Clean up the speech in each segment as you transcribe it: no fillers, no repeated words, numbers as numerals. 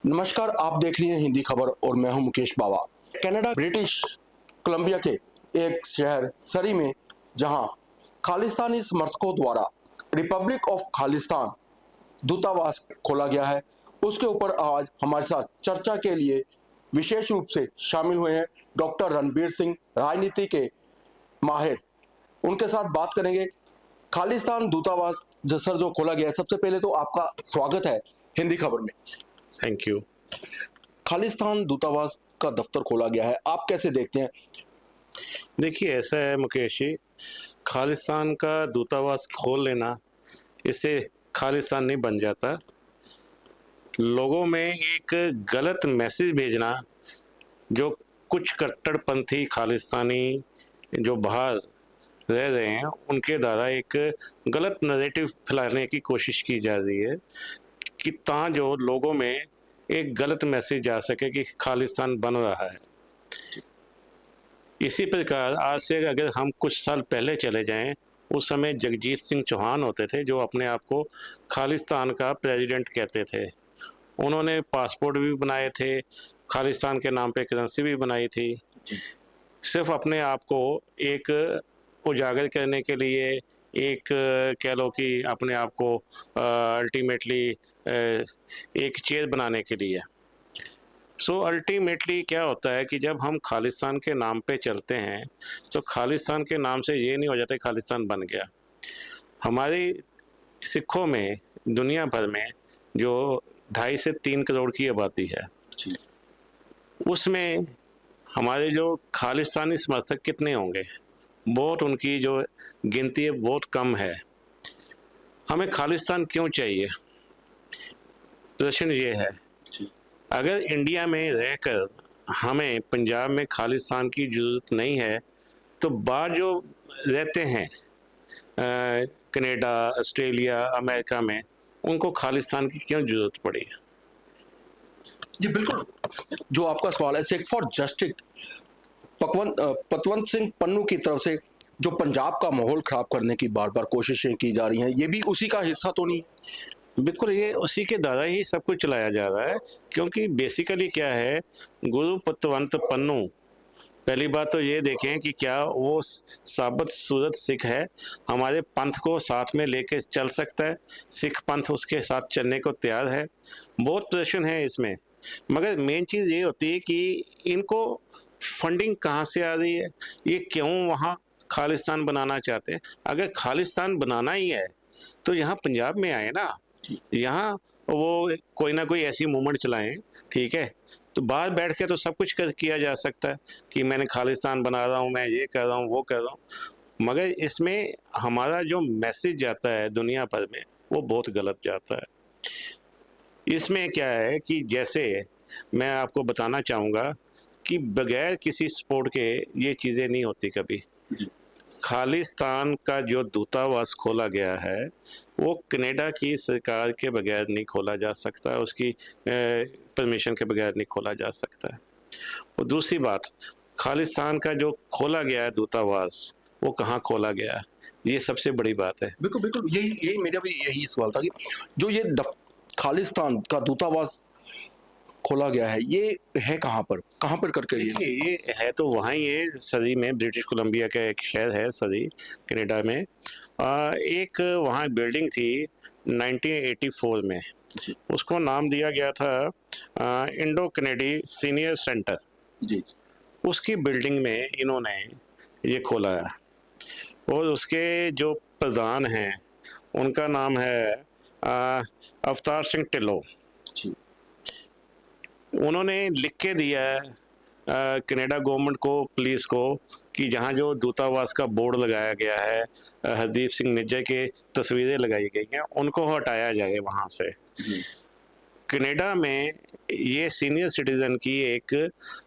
नमस्कार, आप देख रही हैं हिंदी खबर और मैं हूं मुकेश बावा। कनाडा ब्रिटिश कोलंबिया के एक शहर सरी में जहां खालिस्तानी समर्थकों द्वारा रिपब्लिक ऑफ खालिस्तान दूतावास खोला गया है, उसके ऊपर आज हमारे साथ चर्चा के लिए विशेष रूप से शामिल हुए हैं डॉक्टर रणबीर सिंह, राजनीति के माहिर। उनके साथ बात करेंगे। खालिस्तान दूतावास जो खोला गया है, सबसे पहले तो आपका स्वागत है हिंदी खबर में। Thank you. खालिस्तान दूतावास का दफ्तर खोला गया है, आप कैसे देखते हैं? देखिए, ऐसा है मुकेश जी, खालिस्तान का दूतावास खोल लेना, इससे खालिस्तान नहीं बन जाता। लोगों में एक गलत मैसेज भेजना, जो कुछ कट्टरपंथी खालिस्तानी जो बाहर रह रहे हैं उनके द्वारा एक गलत नैरेटिव फैलाने की कोशिश की जा रही है कि जो लोगों में एक गलत मैसेज जा सके कि खालिस्तान बन रहा है। इसी प्रकार आज से अगर हम कुछ साल पहले चले जाएं, उस समय जगजीत सिंह चौहान होते थे जो अपने आप को खालिस्तान का प्रेसिडेंट कहते थे। उन्होंने पासपोर्ट भी बनाए थे, खालिस्तान के नाम पे करेंसी भी बनाई थी, सिर्फ अपने आप को एक उजागर करने के लिए, एक कह लो कि अपने आप को अल्टीमेटली एक चेयर बनाने के लिए। सो अल्टीमेटली क्या होता है कि जब हम खालिस्तान के नाम पे चलते हैं तो खालिस्तान के नाम से ये नहीं हो जाता खालिस्तान बन गया। हमारे सिखों में दुनिया भर में जो 2.5 से 3 करोड़ की आबादी है, उसमें हमारे जो खालिस्तानी समर्थक कितने होंगे? बहुत, उनकी जो गिनती है बहुत कम है। हमें खालिस्तान क्यों चाहिए? प्रश्न ये है, अगर इंडिया में रहकर हमें पंजाब में खालिस्तान की ज़रूरत नहीं है, तो बाहर जो रहते हैं कनाडा, ऑस्ट्रेलिया, अमेरिका में, उनको खालिस्तान की क्यों ज़रूरत पड़ी? जी बिल्कुल, जो आपका सवाल है, सेक फॉर जस्टिस पतवंत सिंह पन्नू की तरफ से जो पंजाब का माहौल खराब करने की बार बार कोशिशें की जा रही हैं, ये भी उसी का हिस्सा तो नहीं? बिल्कुल, ये उसी के द्वारा ही सब कुछ चलाया जा रहा है। क्योंकि बेसिकली क्या है, गुरु पतवंत पन्नू, पहली बात तो ये देखें कि क्या वो साबित सूरत सिख है, हमारे पंथ को साथ में लेके चल सकता है, सिख पंथ उसके साथ चलने को तैयार है। बहुत प्रश्न है इसमें, मगर मेन चीज़ ये होती है कि इनको फंडिंग कहाँ से आ रही है, ये क्यों वहाँ खालिस्तान बनाना चाहते हैं? अगर खालिस्तान बनाना ही है तो यहाँ पंजाब में आए ना, यहाँ वो कोई ना कोई ऐसी मूवमेंट चलाएं, ठीक है? तो बाहर बैठ के तो सब कुछ किया जा सकता है कि मैंने खालिस्तान बना रहा हूँ, मैं ये कर रहा हूँ, वो कर रहा हूँ, मगर इसमें हमारा जो मैसेज जाता है दुनिया भर में, वो बहुत गलत जाता है। इसमें क्या है कि जैसे मैं आपको बताना चाहूँगा कि बगैर किसी सपोर्ट के ये चीज़ें नहीं होती कभी। खालिस्तान का जो दूतावास खोला गया है, वो कनाडा की सरकार के बगैर नहीं खोला जा सकता, उसकी परमिशन के बगैर नहीं खोला जा सकता है। और दूसरी बात, खालिस्तान का जो खोला गया है दूतावास, वो कहाँ खोला गया है, ये सबसे बड़ी बात है। बिल्कुल बिल्कुल, यही मेरा भी यही सवाल था कि जो ये खालिस्तान का दूतावास खोला गया है, ये है कहाँ पर करके? ये है तो वहाँ ही है, सरी में, ब्रिटिश कोलंबिया का एक शहर है सरी, कनाडा में। एक वहाँ बिल्डिंग थी 1984 में, उसको नाम दिया गया था इंडो कनेडी सीनियर सेंटर जी। उसकी बिल्डिंग में इन्होंने ये खोला है, और उसके जो प्रधान हैं उनका नाम है अवतार सिंह ढिल्लों। उन्होंने लिख के दिया है कनाडा गवर्नमेंट को, पुलिस को, कि जहाँ जो दूतावास का बोर्ड लगाया गया है, हरदीप सिंह निज्जर के तस्वीरें लगाई गई हैं, उनको हटाया जाए वहाँ से। कनाडा में ये सीनियर सिटीज़न की एक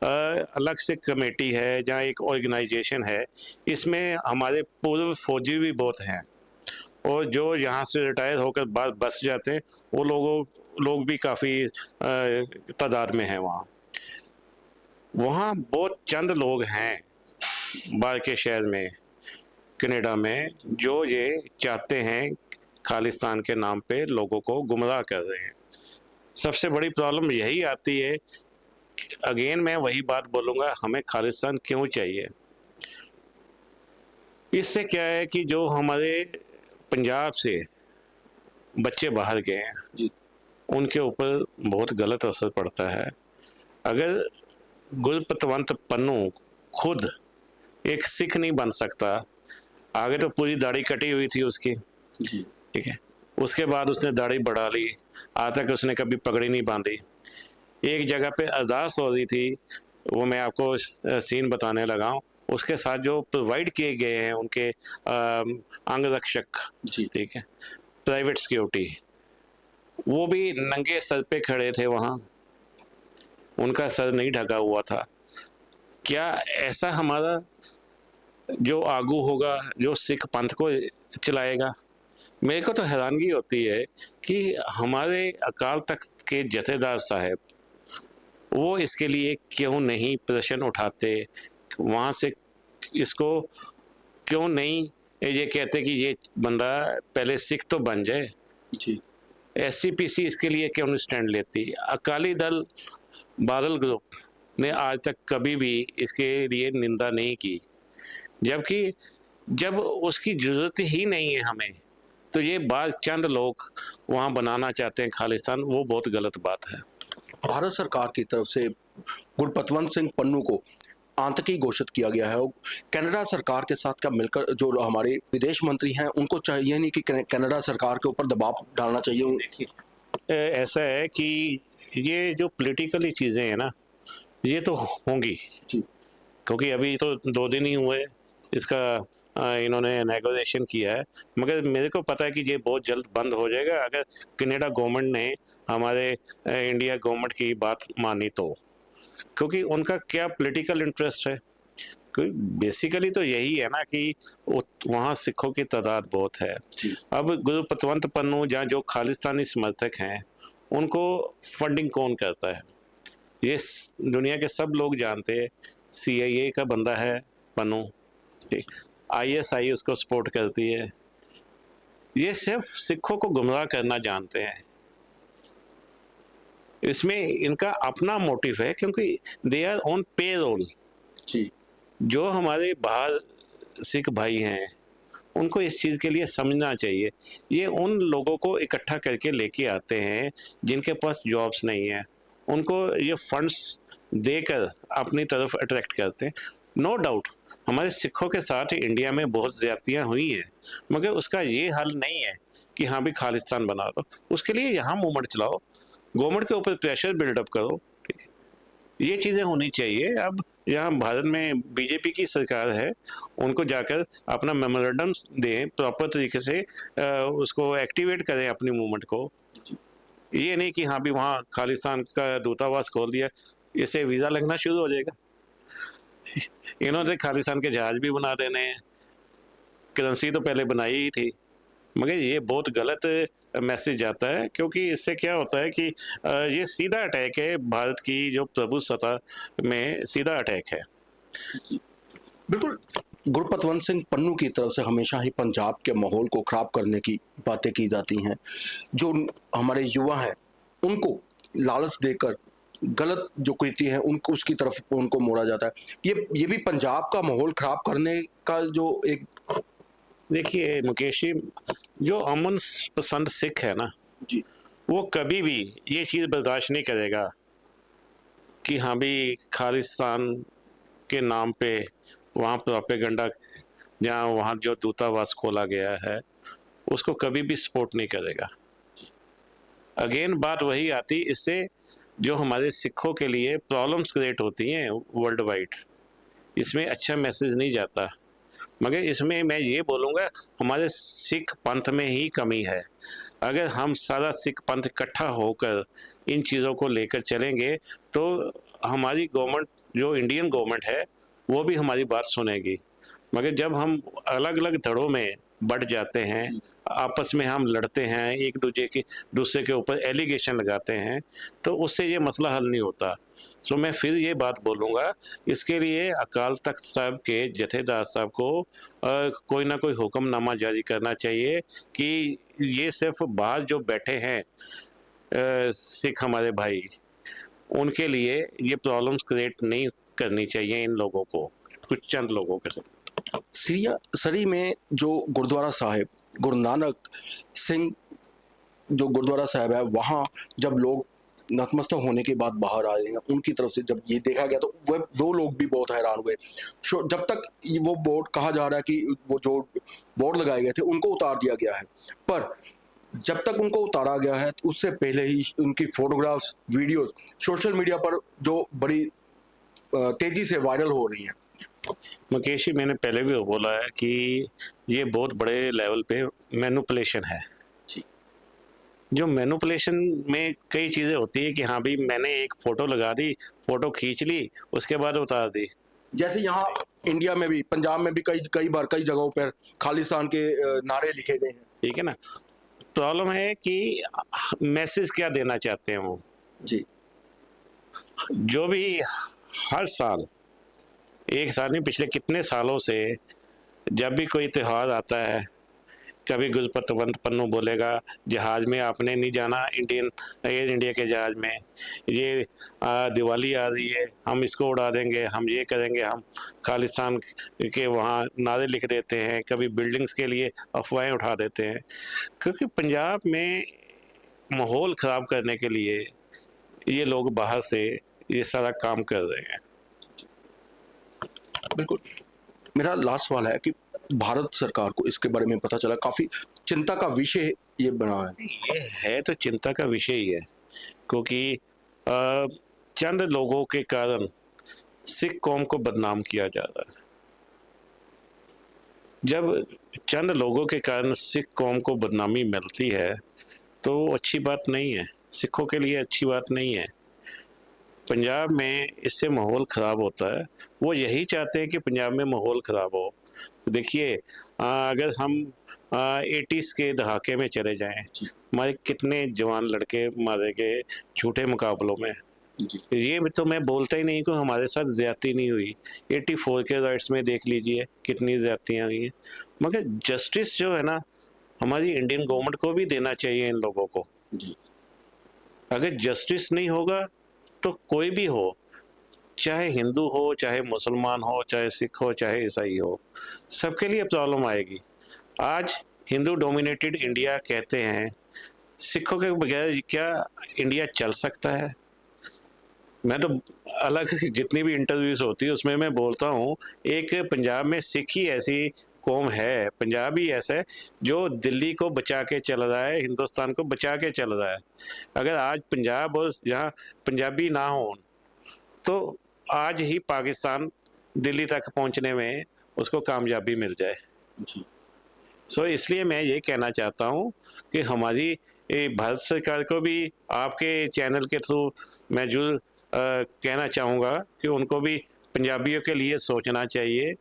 अलग से कमेटी है, जहाँ एक ऑर्गेनाइजेशन है, इसमें हमारे पूर्व फौजी भी बहुत हैं, और जो यहाँ से रिटायर होकर बस जाते हैं, वो लोग भी काफ़ी तादाद में हैं वहाँ। बहुत चंद लोग हैं बाहर के शहर में, कनाडा में, जो ये चाहते हैं खालिस्तान के नाम पे लोगों को गुमराह कर रहे हैं। सबसे बड़ी प्रॉब्लम यही आती है। अगेन मैं वही बात बोलूँगा, हमें खालिस्तान क्यों चाहिए? इससे क्या है कि जो हमारे पंजाब से बच्चे बाहर गए हैं, जी उनके ऊपर बहुत गलत असर पड़ता है। अगर गुरपतवंत पन्नू खुद एक सिख नहीं बन सकता, आगे तो पूरी दाढ़ी कटी हुई थी उसकी, जी ठीक है, उसके बाद उसने दाढ़ी बढ़ा ली, आज तक उसने कभी पगड़ी नहीं बांधी। एक जगह पे अरदास हो रही थी, वो मैं आपको सीन बताने लगा हूँ, उसके साथ जो प्रोवाइड किए गए हैं उनके अंगरक्षक, जी ठीक है, प्राइवेट सिक्योरिटी, वो भी नंगे सर पे खड़े थे वहाँ, उनका सर नहीं ढका हुआ था। क्या ऐसा हमारा जो आगू होगा, जो सिख पंथ को चलाएगा? मेरे को तो हैरानगी होती है कि हमारे अकाल तख्त के जथेदार साहब, वो इसके लिए क्यों नहीं प्रश्न उठाते, वहाँ से इसको क्यों नहीं ये कहते कि ये बंदा पहले सिख तो बन जाए? जी एससीपीसी इसके लिए क्यों नहीं स्टैंड लेती? अकाली दल बादल ग्रुप ने आज तक कभी भी इसके लिए निंदा नहीं की, जबकि जब उसकी जरूरत ही नहीं है हमें, तो ये बात चंद लोग वहाँ बनाना चाहते हैं खालिस्तान, वो बहुत गलत बात है। भारत सरकार की तरफ से गुरपतवंत सिंह पन्नू को आतंकी घोषित किया गया है। और कनाडा सरकार के साथ क्या मिलकर जो हमारे विदेश मंत्री हैं उनको चाहिए नहीं कि कनाडा सरकार के ऊपर दबाव डालना चाहिए? देखिए, ऐसा है कि ये जो पॉलिटिकली चीज़ें हैं ना, ये तो होंगी, जी क्योंकि अभी तो 2 दिन ही हुए इसका इन्होंने नेगोशिएशन किया है, मगर मेरे को पता है कि ये बहुत जल्द बंद हो जाएगा अगर कनाडा गवर्नमेंट ने हमारे इंडिया गवर्नमेंट की बात मानी तो, क्योंकि उनका क्या पॉलिटिकल इंटरेस्ट है? बेसिकली तो यही है ना कि वहाँ सिखों की तादाद बहुत है। जी अब गुरपतवंत पन्नू जहाँ जो खालिस्तानी समर्थक हैं, उनको फंडिंग कौन करता है? ये दुनिया के सब लोग जानते हैं, CIA का बंदा है पन्नू, ठीक, ISI उसको सपोर्ट करती है। ये सिर्फ सिखों को गुमराह करना जानते हैं। इसमें इनका अपना मोटिव है, क्योंकि दे आर ऑन पे रोल। जी जो हमारे बाहर सिख भाई हैं, उनको इस चीज़ के लिए समझना चाहिए। ये उन लोगों को इकट्ठा करके लेके आते हैं जिनके पास जॉब्स नहीं है, उनको ये फंड्स देकर अपनी तरफ अट्रैक्ट करते हैं। नो डाउट हमारे सिखों के साथ इंडिया में बहुत ज़्यादतियाँ हुई हैं, मगर उसका ये हल नहीं है कि हाँ भी खालिस्तान बना दो। उसके लिए यहाँ मूवमेंट चलाओ, गवर्नमेंट के ऊपर प्रेशर बिल्डअप करो, ठीक है, ये चीज़ें होनी चाहिए। अब यहाँ भारत में बीजेपी की सरकार है, उनको जाकर अपना मेमोरेंडम दें, प्रॉपर तरीके से उसको एक्टिवेट करें अपनी मूवमेंट को। ये नहीं कि हाँ भी वहाँ खालिस्तान का दूतावास खोल दिया, इससे वीज़ा लगना शुरू हो जाएगा। इन्होंने खालिस्तान के जहाज भी बना देने हैं, करेंसी तो पहले बनाई ही थी, मगर ये बहुत गलत मैसेज आता है, क्योंकि इससे क्या होता है कि ये सीधा अटैक है, भारत की जो प्रभुसत्ता में सीधा अटैक है। बिल्कुल। गुरपतवंत सिंह पन्नू की तरफ से हमेशा ही पंजाब के माहौल को खराब करने की बातें की जाती हैं। जो हमारे युवा हैं उनको लालच देकर गलत जो कृति है उनको उसकी तरफ उनको मोड़ा जाता है। ये भी पंजाब का माहौल खराब करने का जो एक। देखिए मुकेश जी, जो अमन पसंद सिख है ना, जी वो कभी भी ये चीज़ बर्दाश्त नहीं करेगा कि हाँ भी खालिस्तान के नाम पे वहाँ प्रोपेगेंडा, जहाँ वहाँ जो दूतावास खोला गया है, उसको कभी भी सपोर्ट नहीं करेगा। अगेन बात वही आती, इससे जो हमारे सिखों के लिए प्रॉब्लम्स क्रिएट होती हैं वर्ल्ड वाइड, इसमें अच्छा मैसेज नहीं जाता। मगर इसमें मैं ये बोलूँगा, हमारे सिख पंथ में ही कमी है। अगर हम सारा सिख पंथ इकट्ठा होकर इन चीज़ों को लेकर चलेंगे, तो हमारी गवर्नमेंट, जो इंडियन गवर्नमेंट है, वो भी हमारी बात सुनेगी। मगर जब हम अलग अलग धड़ों में बढ़ जाते हैं, आपस में हम लड़ते हैं, एक दूसरे के ऊपर एलिगेशन लगाते हैं, तो उससे ये मसला हल नहीं होता। सो मैं फिर ये बात बोलूँगा, इसके लिए अकाल तख्त साहब के जथेदार साहब को कोई ना कोई हुक्मनामा जारी करना चाहिए कि ये सिर्फ बाहर जो बैठे हैं सिख हमारे भाई, उनके लिए ये प्रॉब्लम्स क्रिएट नहीं करनी चाहिए इन लोगों को, कुछ चंद लोगों के साथ। सरी में जो गुरुद्वारा साहिब गुरु नानक सिंह जो गुरुद्वारा साहिब है, वहाँ जब लोग नतमस्तक होने के बाद बाहर आए हैं, उनकी तरफ से जब ये देखा गया तो वो लोग भी बहुत हैरान हुए। जब तक वो बोर्ड कहा जा रहा है कि वो जो बोर्ड लगाए गए थे उनको उतार दिया गया है, पर जब तक उनको उतारा गया है तो उससे पहले ही उनकी फोटोग्राफ्स वीडियोस सोशल मीडिया पर जो बड़ी तेजी से वायरल हो रही हैं। मुकेश जी, मैंने पहले भी बोला है कि ये बहुत बड़े लेवल पे मैनिपुलेशन है। जी। जो मैनिपुलेशन में कई चीज़ें होती है कि हाँ भाई मैंने एक फ़ोटो लगा दी, फ़ोटो खींच ली, उसके बाद उतार दी। जैसे यहाँ इंडिया में भी, पंजाब में भी कई बार कई जगहों पर खालिस्तान के नारे लिखे गए हैं। ठीक है ना। प्रॉब्लम है कि मैसेज क्या देना चाहते हैं वो। जी। जो भी हर साल, एक साल नहीं, पिछले कितने सालों से जब भी कोई त्यौहार आता है, कभी गुरपतवंत पन्नू बोलेगा जहाज में आपने नहीं जाना, एयर इंडिया के जहाज में, ये दिवाली आ रही है, हम इसको उड़ा देंगे, हम ये करेंगे, हम खालिस्तान के वहाँ नारे लिख देते हैं, कभी बिल्डिंग्स के लिए अफवाहें उठा देते हैं, क्योंकि पंजाब में माहौल ख़राब करने के लिए ये लोग बाहर से ये सारा काम कर रहे हैं। बिल्कुल। मेरा लास्ट सवाल है कि भारत सरकार को इसके बारे में पता चला, काफी चिंता का विषय ये बना है। ये है तो चिंता का विषय ही है, क्योंकि चंद लोगों के कारण सिख कौम को बदनाम किया जा रहा है। जब चंद लोगों के कारण सिख कौम को बदनामी मिलती है तो अच्छी बात नहीं है, सिखों के लिए अच्छी बात नहीं है। पंजाब में इससे माहौल ख़राब होता है। वो यही चाहते हैं कि पंजाब में माहौल ख़राब हो। देखिए, अगर हम 80s के दहाके में चले जाएं, हमारे कितने जवान लड़के मारे गए झूठे मुकाबलों में। ये तो मैं बोलता ही नहीं कि हमारे साथ ज़्यादती नहीं हुई। 84 के राइट्स में देख लीजिए कितनी ज़्यादतियाँ हुई हैं। मगर जस्टिस जो है ना, हमारी इंडियन गवर्नमेंट को भी देना चाहिए इन लोगों को। अगर जस्टिस नहीं होगा तो कोई भी हो, चाहे हिंदू हो, चाहे मुसलमान हो, चाहे सिख हो, चाहे ईसाई हो, सबके लिए प्रॉब्लम आएगी। आज हिंदू डोमिनेटेड इंडिया कहते हैं, सिखों के बगैर क्या इंडिया चल सकता है? मैं तो अलग जितनी भी इंटरव्यूज होती है उसमें मैं बोलता हूँ, एक पंजाब में सिख ही ऐसी कौम है, पंजाब ही ऐसा है जो दिल्ली को बचा के चल रहा है, हिंदुस्तान को बचा के चल रहा है। अगर आज पंजाब और यहाँ पंजाबी ना हो तो आज ही पाकिस्तान दिल्ली तक पहुँचने में उसको कामयाबी मिल जाए। सो इसलिए मैं ये कहना चाहता हूँ कि हमारी भारत सरकार को भी आपके चैनल के थ्रू मैं जरूर कहना चाहूँगा कि उनको भी पंजाबियों के लिए सोचना चाहिए,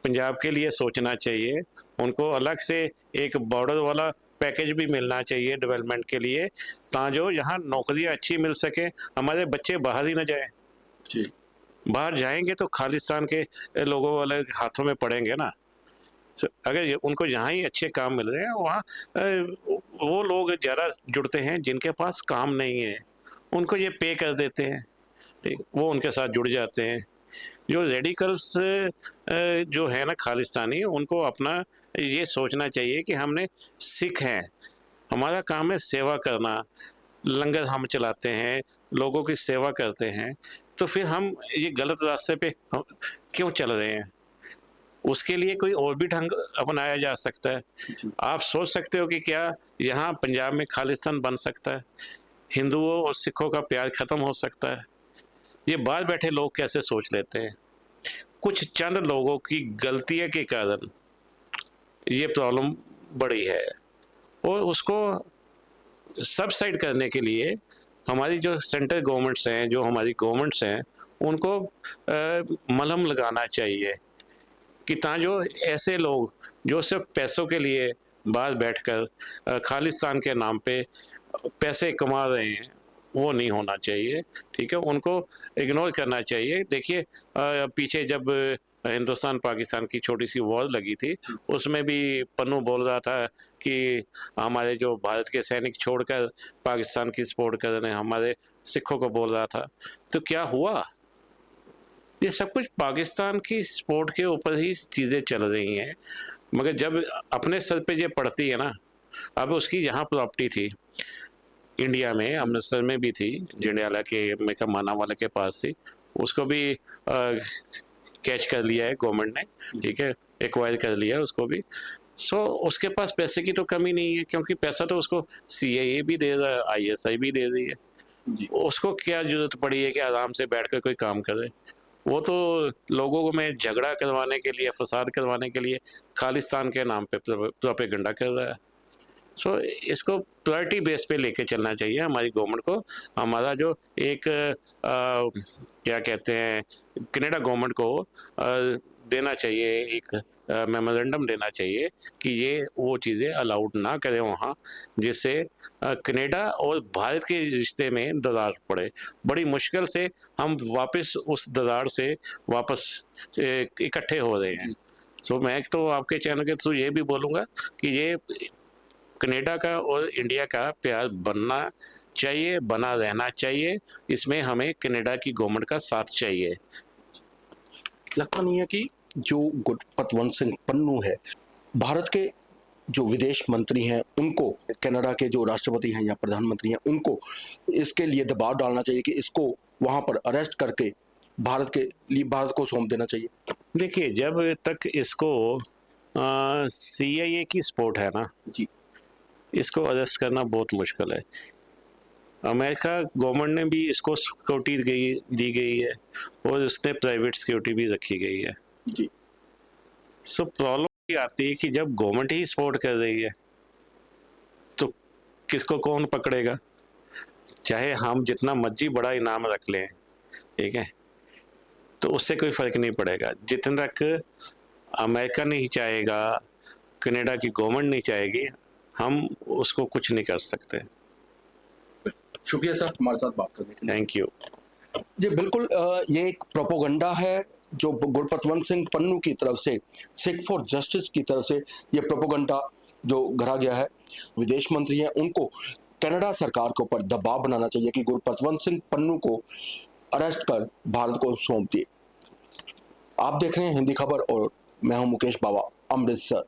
पंजाब के लिए सोचना चाहिए। उनको अलग से एक बॉर्डर वाला पैकेज भी मिलना चाहिए डेवलपमेंट के लिए, ताकि यहाँ नौकरियाँ अच्छी मिल सकें, हमारे बच्चे बाहर ही ना जाएं। जी। बाहर जाएंगे तो खालिस्तान के लोगों वाले हाथों में पड़ेंगे ना। अगर उनको यहाँ ही अच्छे काम मिल रहे हैं, वहाँ वो लोग ज़्यादा जुड़ते हैं जिनके पास काम नहीं है, उनको ये पे कर देते हैं, ठीक, वो उनके साथ जुड़ जाते हैं। जो रेडिकल्स जो है ना खालिस्तानी, उनको अपना ये सोचना चाहिए कि हमने सिख हैं, हमारा काम है सेवा करना, लंगर हम चलाते हैं, लोगों की सेवा करते हैं, तो फिर हम ये गलत रास्ते पे क्यों चल रहे हैं? उसके लिए कोई और भी ढंग अपनाया जा सकता है। आप सोच सकते हो कि क्या यहाँ पंजाब में खालिस्तान बन सकता है? हिंदुओं और सिखों का प्यार ख़त्म हो सकता है? ये बाहर बैठे लोग कैसे सोच लेते हैं? कुछ चंद लोगों की गलतियों के कारण ये प्रॉब्लम बढ़ी है, और उसको सबसाइड करने के लिए हमारी जो सेंट्रल गवर्नमेंट्स हैं, जो हमारी गवर्नमेंट्स हैं, उनको मलहम लगाना चाहिए कि जो ऐसे लोग जो सिर्फ पैसों के लिए बाहर बैठकर खालिस्तान के नाम पे पैसे कमा रहे हैं, वो नहीं होना चाहिए। ठीक है, उनको इग्नोर करना चाहिए। देखिए, पीछे जब हिंदुस्तान पाकिस्तान की छोटी सी वॉर लगी थी, उसमें भी पन्नू बोल रहा था कि हमारे जो भारत के सैनिक छोड़कर पाकिस्तान की सपोर्ट कर रहे हैं, हमारे सिखों को बोल रहा था। तो क्या हुआ? ये सब कुछ पाकिस्तान की सपोर्ट के ऊपर ही चीज़ें चल रही हैं, मगर जब अपने सर पे ये पड़ती है ना, अब उसकी यहाँ प्रॉपर्टी थी इंडिया में, अमृतसर में भी थी, जंडियाला के मेका मानावाला के पास थी, उसको भी कैच कर लिया है गवर्नमेंट ने, ठीक है, एक्वायर कर लिया है उसको भी। सो उसके पास पैसे की तो कमी नहीं है, क्योंकि पैसा तो उसको CIA भी दे रहा है, ISI भी दे रही है। उसको क्या जरूरत पड़ी है कि आराम से बैठकर कोई काम करे? वो तो लोगों को में झगड़ा करवाने के लिए, फसाद करवाने के लिए खालिस्तान के नाम पे प्रोपेगेंडा कर रहा है। सो इसको प्रायोरिटी बेस पे लेके चलना चाहिए हमारी गवर्नमेंट को। हमारा जो एक क्या कहते हैं, कनाडा गवर्नमेंट को देना चाहिए, एक मेमोरेंडम देना चाहिए कि ये वो चीज़ें अलाउड ना करें वहाँ, जिससे कनाडा और भारत के रिश्ते में दरार पड़े। बड़ी मुश्किल से हम वापस उस दरार से वापस इकट्ठे हो रहे हैं। सो मैं तो आपके चैनल के थ्रू ये भी बोलूँगा कि ये कनाडा का और इंडिया का प्यार बनना चाहिए, बना रहना चाहिए। इसमें हमें कनाडा की गवर्नमेंट का साथ चाहिए। लगता नहीं है कि जो गुरपतवंत सिंह पन्नू है, भारत के जो विदेश मंत्री हैं उनको, कनाडा के जो राष्ट्रपति हैं या प्रधानमंत्री हैं उनको इसके लिए दबाव डालना चाहिए कि इसको वहां पर अरेस्ट करके भारत के लिए, भारत को सौंप देना चाहिए? देखिए, जब तक इसको CIA की सपोर्ट है ना जी, इसको अरेस्ट करना बहुत मुश्किल है। अमेरिका गवर्नमेंट ने भी इसको सिक्योरिटी दी गई है और उसने प्राइवेट सिक्योरिटी भी रखी गई है। जी, सो प्रॉब्लम ये आती है कि जब गवर्नमेंट ही सपोर्ट कर रही है तो किसको कौन पकड़ेगा? चाहे हम जितना मर्जी बड़ा इनाम रख लें, ठीक है, तो उससे कोई फर्क नहीं पड़ेगा। जितने तक अमेरिका नहीं चाहेगा, कनाडा की गवर्नमेंट नहीं चाहेगी, हम उसको कुछ नहीं कर सकते। शुक्रिया सर हमारे साथ बात करने के लिए। Thank you. जी बिल्कुल, ये एक प्रोपोगंडा है जो गुरपतवंत सिंह पन्नू की तरफ से, सिख फॉर जस्टिस की तरफ से ये प्रोपोगंडा जो गढ़ा गया है। विदेश मंत्री हैं उनको कनाडा सरकार के ऊपर दबाव बनाना चाहिए कि गुरपतवंत सिंह पन्नू को अरेस्ट कर भारत को सौंप दिए। आप देख रहे हैं हिंदी खबर और मैं हूं मुकेश बावा, अमृतसर।